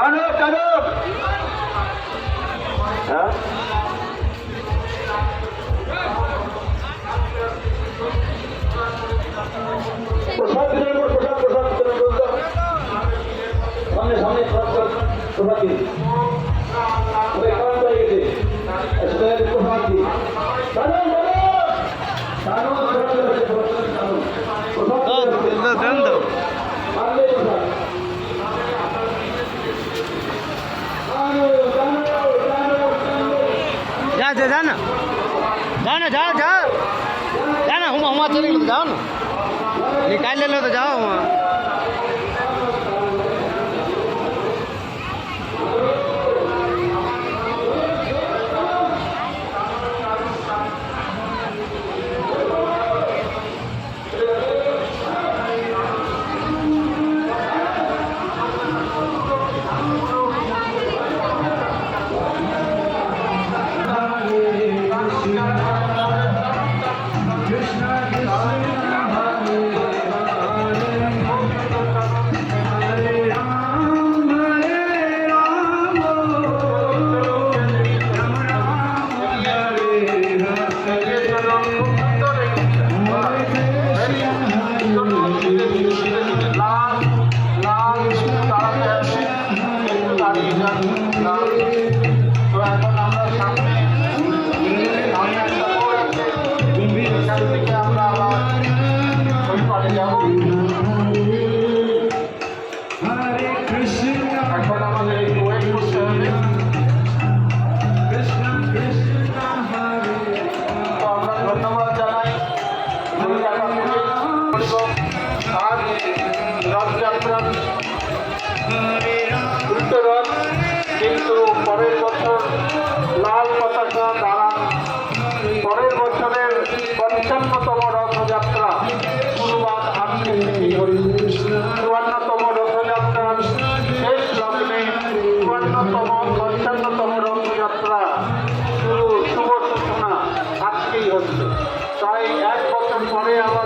টানো টানো। হ্যাঁ প্রসাদ বিতরণ করো, প্রসাদ প্রসাদ বিতরণ করো। সামনে সামনে প্রসাদ প্রসাদ দিন। কারণ হয়ে গেছে প্রসাদ দিন। টানো টানো जा ना जाओ जाओ जाना हम वहाँ चले गए तो जाओ ना निकाल ले लो तो जाओ वहाँ কিন্তু পরের বছর লাল পতাকা দাঁড়ান। পরের বছরের ৫৫তম রথযাত্রা গুরুবার ৫৪তম রথযাত্রার শেষ লগ্নে ৫৫তম রথযাত্রা শুভ সূচনা আজকেই হচ্ছে। তাই ১ বছর পরে আবার